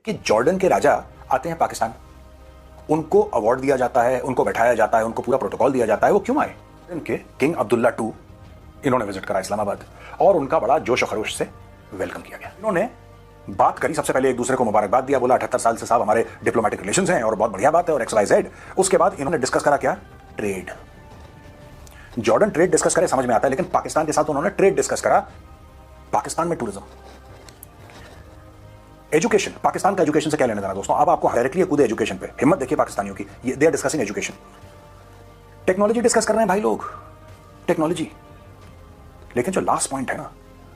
कि जॉर्डन के राजा आते हैं पाकिस्तान, उनको अवार्ड दिया जाता है, उनको बैठाया जाता है, उनको पूरा प्रोटोकॉल दिया जाता है। वो क्यों आए? इनके किंग अब्दुल्ला II इन्होंने विजिट करा इस्लामाबाद और उनका बड़ा जोश और खरोश से वेलकम किया गया। इन्होंने बात करी, सबसे पहले एक दूसरे को मुबारकबाद दिया, बोला 78 साल से साहब हमारे डिप्लोमेटिक रिलेशंस हैं और बहुत बढ़िया बात है और XYZ। उसके बाद इन्होंने डिस्कस करा क्या? ट्रेड। जॉर्डन ट्रेड डिस्कस करे समझ में आता है, लेकिन पाकिस्तान के साथ उन्होंने ट्रेड डिस्कस करा। पाकिस्तान में टूरिज्म, एजुकेशन, पाकिस्तान का एजुकेशन से क्या लेना देना दोस्तों? अब आपको डायरेक्टली कूदे एजुकेशन पे, हिम्मत देखिए पाकिस्तानियों की, they are discussing education. Technology discuss कर रहे हैं भाई लोग, टेक्नोलॉजी। लेकिन जो लास्ट पॉइंट है ना,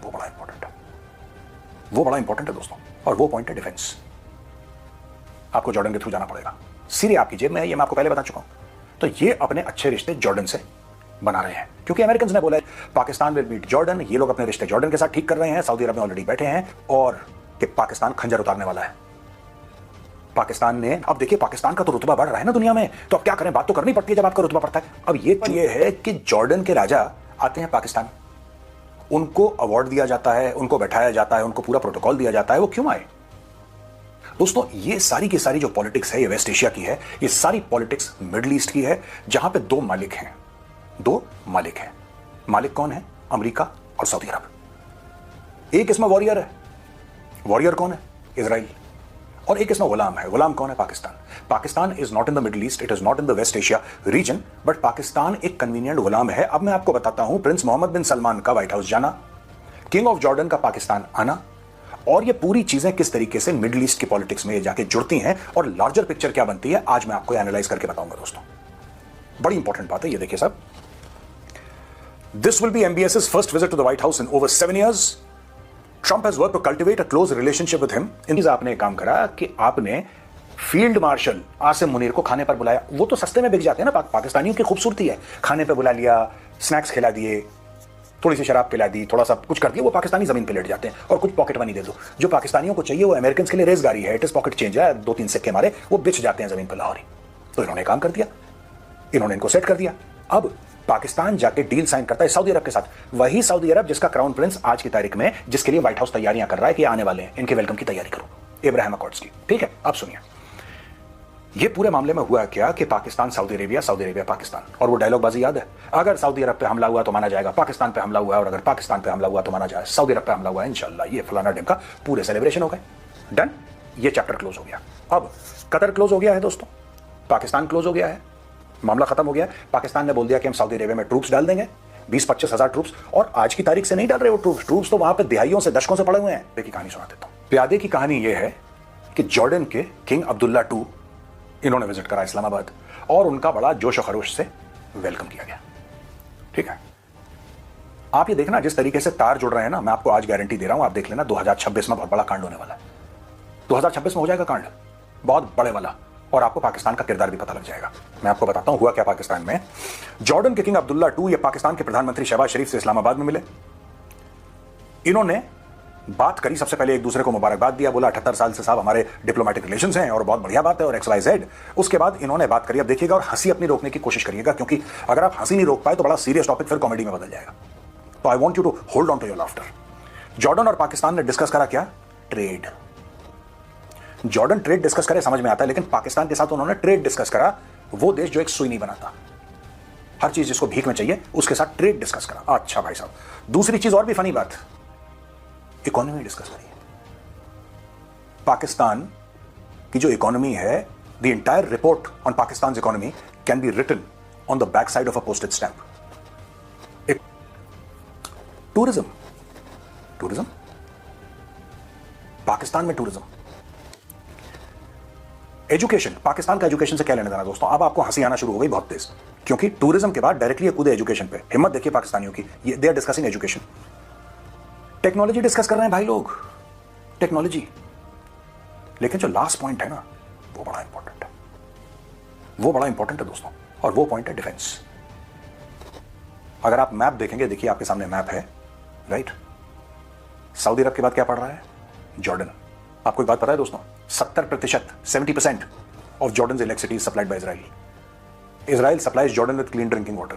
वो बड़ा इंपॉर्टेंट है, वो बड़ा इंपॉर्टेंट है दोस्तों, और वो पॉइंट है डिफेंस। आपको जॉर्डन के थ्रू जाना पड़ेगा, सीरिया आपकी जेब में है, ये मैं आपको पहले बता चुका हूं। तो ये अपने अच्छे रिश्ते जॉर्डन से बना रहे हैं, क्योंकि अमेरिकन ने बोला पाकिस्तान विल मीट जॉर्डन। ये लोग अपने रिश्ते जॉर्डन के साथ ठीक कर रहे हैं, सऊदी अरब में ऑलरेडी बैठे हैं, और कि पाकिस्तान खंजर उतारने वाला है। पाकिस्तान ने, अब देखिए पाकिस्तान का तो रुतबा बढ़ रहा है ना दुनिया में, तो अब क्या करें, बात तो करनी पड़ती है जब आपका रुतबा बढ़ता है। अब ये है कि जॉर्डन के राजा आते हैं पाकिस्तान, उनको अवार्ड दिया जाता है, उनको बैठाया जाता है, उनको पूरा प्रोटोकॉल दिया जाता है। वो क्यों आए दोस्तों? ये सारी की सारी जो पॉलिटिक्स है, ये वेस्ट एशिया की है, ये सारी पॉलिटिक्स मिडिल ईस्ट की है, जहां पे दो मालिक हैं। दो मालिक हैं। मालिक कौन है? अमेरिका और सऊदी अरब। एक इसमें वॉरियर है। वॉरियर कौन है? इजराइल। और एक इसमें गुलाम है। गुलाम कौन है? Pakistan. Pakistan is not in the middle east, it is not in the west Asia region, but Pakistan एक कन्वीनियंट गुलाम है। अब मैं आपको बताता हूं, प्रिंस मोहम्मद बिन सलमान का व्हाइट हाउस जाना, किंग ऑफ जॉर्डन का पाकिस्तान आना, और ये पूरी चीजें किस तरीके से मिडिल ईस्ट की पॉलिटिक्स में जाके जुड़ती हैं और लार्जर पिक्चर क्या बनती है, आज मैं आपको एनालाइज करके बताऊंगा दोस्तों। बड़ी इंपॉर्टेंट बात है ये, देखिए साहब। This will be MBS's first visit to the White House in over 7 years. Trump has worked to cultivate a close relationship with him. आपने काम करा कि आपने फील्ड मार्शल आसिम मुनीर को खाने पर बुलाया। वो तो सस्ते में बिक जाते हैं ना, पाकिस्तानियों की खूबसूरती है। खाने पे बुला लिया, स्नैक्स खिला दिए, थोड़ी सी शराब पिला दी, थोड़ा सा कुछ कर दिया, वो पाकिस्तानी जमीन पे लेट जाते हैं और कुछ पॉकेट मनी दे दो। जो पाकिस्तानियों को चाहिए वो अमेरिकन के लिए रेजगारी है, इट इज पॉकेट चेंज है, 2-3 सिक्के मारे वो बिछ जाते हैं जमीन पर लाहौरी। तो इन्होंने काम कर दिया, इन्होंने इनको सेट कर दिया। अब पाकिस्तान जाके डील साइन करता है सऊदी अरब के साथ, वही सऊदी अरब जिसका क्राउन प्रिंस आज की तारीख में, जिसके लिए व्हाइट हाउस तैयारियां कर रहा है कि आने वाले हैं, इनके वेलकम की तैयारी करो, इब्राहिम अकॉर्ड्स की। ठीक है, अब सुनिए ये पूरे मामले में हुआ क्या कि पाकिस्तान सऊदी अरेबिया पाकिस्तान, और वो डायलॉग बाजी याद है, अगर सऊदी अरब पे हमला हुआ तो माना जाएगा पाकिस्तान पे हमला हुआ, और अगर पाकिस्तान पे हमला हुआ तो माना जाए सऊदी अरब पे हमला हुआ, इंशाल्लाह। ये फलाना डेम का पूरे सेलिब्रेशन हो गए, डन, ये चैप्टर क्लोज हो गया। अब कतर क्लोज हो गया है दोस्तों, पाकिस्तान क्लोज हो गया है, मामला खत्म हो गया। पाकिस्तान ने बोल दिया कि हम सऊदी अरेबिया में ट्रूप्स डाल देंगे, 20-25 हजार ट्रूप्स, और आज की तारीख से नहीं डाल रहे वो ट्रूप्स तो वहां पे दिहाइयों से, दशकों से पड़े हुए हैं। देखिए कहानी सुना देता हूं। प्यादे की कहानी यह है कि जॉर्डन के किंग अब्दुल्ला II इन्होंने विजिट करा इस्लामाबाद और उनका बड़ा जोश और खरोश से वेलकम किया गया। ठीक है, आप ये देखना जिस तरीके से तार जुड़ रहे हैं ना, मैं आपको आज गारंटी दे रहा हूं, आप देख लेना 2026 में बहुत बड़ा कांड होने वाला है। 2026 में हो जाएगा कांड बहुत बड़े वाला, और आपको पाकिस्तान का किरदार भी पता लग जाएगा। मैं आपको बताता हूं हुआ क्या पाकिस्तान में। जॉर्डन के किंग अब्दुल्ला II ये पाकिस्तान के प्रधानमंत्री शहबाज शरीफ से इस्लामाबाद में मिले। इन्होंने बात करी, सबसे पहले एक दूसरे को मुबारकबाद दिया, बोला 78 साल से साहब हमारे डिप्लोमेटिक रिलेशंस हैं और बहुत बढ़िया बात है और XYZ। उसके बाद इन्होंने बात करी, अब देखिएगा और हंसी अपनी रोकने की कोशिश करिएगा, क्योंकि अगर आप हंसी नहीं रोक पाए तो बड़ा सीरियस टॉपिक फिर कॉमेडी में बदल जाएगा। तो I want you to hold on to your laughter. Jordan और पाकिस्तान ने डिस्कस करा क्या? ट्रेड। जॉर्डन ट्रेड डिस्कस करे समझ में आता है, लेकिन पाकिस्तान के साथ उन्होंने ट्रेड डिस्कस करा। वो देश जो एक सुई नहीं बनाता, हर चीज जिसको भीख में चाहिए उसके साथ ट्रेड डिस्कस करा। अच्छा भाई साहब, दूसरी चीज और भी फनी बात, इकोनॉमी डिस्कस करी। पाकिस्तान की जो इकोनॉमी है, the entire report on Pakistan economy can be written on the back side of a posted stamp. Tourism, tourism, Pakistan में टूरिज्म, एजुकेशन, पाकिस्तान का एजुकेशन से क्या लेना देना दोस्तों? अब आपको हंसी आना शुरू हो गई बहुत तेज, क्योंकि टूरिज्म के बाद डायरेक्टली कूदे एजुकेशन पे। हिम्मत देखिए पाकिस्तानियों की, they are discussing education. Technology discuss कर रहे हैं भाई लोग, टेक्नोलॉजी। लेकिन जो लास्ट पॉइंट है ना, वो बड़ा इंपॉर्टेंट है, वो बड़ा इंपॉर्टेंट है दोस्तों, और वो पॉइंट है डिफेंस। अगर आप मैप देखेंगे, देखिए आपके सामने मैप है, राइट। सऊदी अरब के बाद क्या पड़ रहा है? जॉर्डन। आपको एक बात पता है दोस्तों, 70%, 70% of Jordan electricity is supplied by Israel. Israel supplies Jordan with clean drinking water.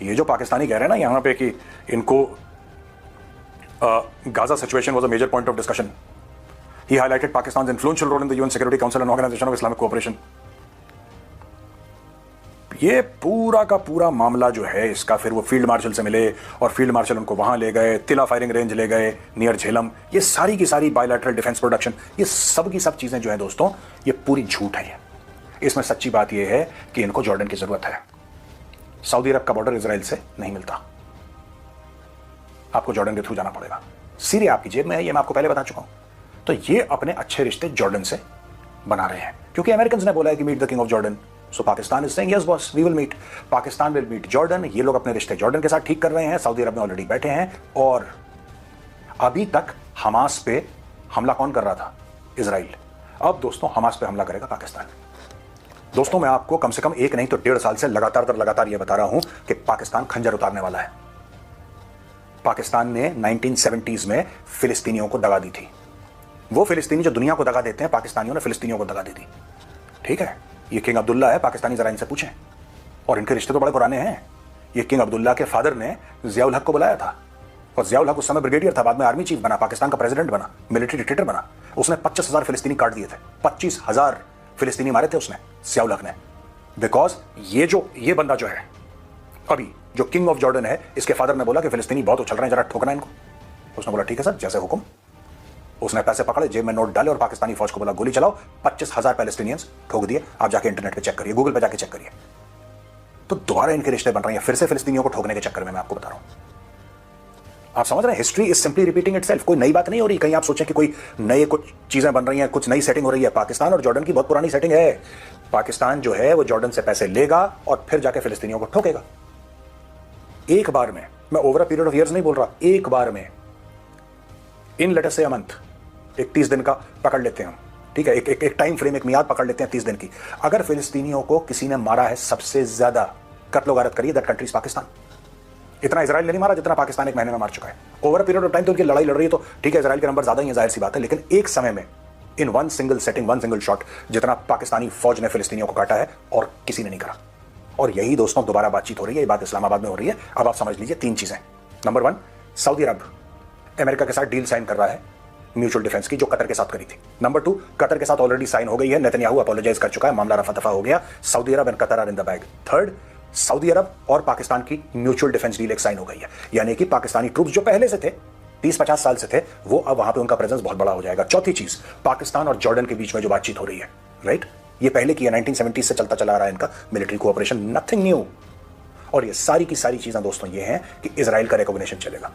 ये जो पाकिस्तानी कह रहे हैं ना यहां पे कि इनको Gaza situation was a major point of discussion, He highlighted Pakistan's influential role in the UN Security Council and Organization of Islamic Cooperation. ये पूरा का पूरा मामला जो है इसका, फिर वो फील्ड मार्शल से मिले और फील्ड मार्शल उनको वहां ले गए, तिला फायरिंग रेंज ले गए नियर झेलम, ये सारी की सारी बायलैटरल डिफेंस प्रोडक्शन, ये सब की सब चीजें जो है दोस्तों, ये पूरी झूठ है। इसमें सच्ची बात ये है कि इनको जॉर्डन की जरूरत है। सऊदी अरब का बॉर्डर इजराइल से नहीं मिलता, आपको जॉर्डन के थ्रू जाना पड़ेगा। सीरिया आपकी जेब में है, ये मैं आपको पहले बता चुका हूं। तो ये अपने अच्छे रिश्ते जॉर्डन से बना रहे हैं, क्योंकि अमेरिकन ने बोला है कि meet the king of Jordan. So Pakistan is saying yes boss, we will meet, Pakistan will meet Jordan. ये लोग अपने रिश्ते जॉर्डन के साथ ठीक कर रहे हैं, सऊदी अरब में ऑलरेडी बैठे हैं। और अभी तक हमास पे हमला कौन कर रहा था? इजराइल। अब दोस्तों हमास पे हमला करेगा पाकिस्तान। दोस्तों मैं आपको कम से कम 1 नहीं तो 1.5 साल से लगातार ये बता रहा हूं कि पाकिस्तान खंजर उतारने वाला है। पाकिस्तान ने 1970s में फिलिस्तीनियों को दगा दी थी। वो फिलिस्तीनी जो दुनिया को दगा देते हैं, पाकिस्तानियों ने फिलिस्तीनियों को दगा दी थी। ठीक है, ये किंग अब्दुल्ला है, पाकिस्तानी जरा इनसे पूछें, और इनके रिश्ते तो बड़े पुराने हैं। ये किंग अब्दुल्ला के फादर ने जियाउल हक को बुलाया था, और जियाउल हक उस समय ब्रिगेडियर था, बाद में आर्मी चीफ बना, पाकिस्तान का प्रेसिडेंट बना, मिलिट्री डिक्टेटर बना। उसने 25,000 फिलिस्तीनी काट दिए थे, 25,000 फिलिस्तीनी मारे थे उसने, जियाउल हक ने। बिकॉज ये बंदा जो है अभी जो किंग ऑफ जॉर्डन है, इसके फादर ने बोला कि फिलिस्तीनी बहुत उछल रहे हैं, जरा ठोकना इनको। उसने बोला ठीक है सर, जैसे हुक्म। उसने पैसे पकड़े, जेब में नोट डाले और पाकिस्तानी फौज को बोला गोली चलाओ। 25,000 पैलेस्टीनियंस ठोक दिए। आप जाके इंटरनेट पे चेक करिए, गूगल पे जाके चेक करिए। तो दोबारा इनके रिश्ते बन रहे हैं फिर से फिलिस्तीनियों को ठोकने के चक्कर में। मैं आपको बता रहा हूं, आप समझ रहे हैं, history is simply repeating itself. कोई नई बात नहीं हो रही। कहीं आप सोचें कि कोई नए कुछ चीजें बन रही हैं, कुछ नई सेटिंग हो रही है। पाकिस्तान और जॉर्डन की बहुत पुरानी सेटिंग है। पाकिस्तान जो है वो जॉर्डन से पैसे लेगा और फिर जाके फिलिस्तीनियों को ठोकेगा एक बार में। मैं over a period of years नहीं बोल रहा, एक बार में। इन लेट अस से अ मंथ, एक 30 दिन का पकड़ लेते हैं हम, ठीक है, एक टाइम फ्रेम, एक मियाद पकड़ लेते हैं 30 दिन की। अगर फिलिस्तीनियों को किसी ने मारा है सबसे ज्यादा, कत्लो गारत करिए, दैट कंट्री इज पाकिस्तान। इतना इजराइल ने नहीं मारा जितना पाकिस्तान एक महीने में मार चुका है। ओवर पीरियड ऑफ टाइम तो उनकी लड़ाई लड़ रही है, तो ठीक है इजराइल के नंबर ज्यादा ही है, जाहिर सी बात है। लेकिन एक समय में, in one single setting, one single shot, जितना पाकिस्तानी फौज ने फिलिस्तीनियों को काटा है और किसी ने नहीं करा। और यही दोस्तों दोबारा बातचीत हो रही है, ये बात इस्लामाबाद में हो रही है। अब आप समझ लीजिए 3 चीजें। नंबर 1, सऊदी अरब अमेरिका के साथ डील साइन कर रहा है म्यूचुअल डिफेंस की, जो कतर के साथ करी थी। नंबर 2, कतर के साथ ऑलरेडी साइन हो गई है, नेतन्याहू अपोलोजाइज कर चुका है, मामला रफा दफा हो गया। Saudi Arab and Qatar are in the bag. Third, Saudi Arab और पाकिस्तान की म्यूचुअल डिफेंस डील एक साइन हो गई है, यानी कि पाकिस्तानी ट्रूप्स जो पहले से थे 30-50 साल से थे, वो अब वहां पे उनका प्रेजेंस बहुत बड़ा हो जाएगा। चौथी चीज, पाकिस्तान और जॉर्डन के बीच में जो बातचीत हो रही है, राइट, ये पहले की है, 1970 से चलता चला आ रहा है इनका मिलिट्री कोऑपरेशन, नथिंग न्यू। और ये सारी की सारी चीजें दोस्तों ये हैं कि इजराइल का रिकॉग्निशन चलेगा।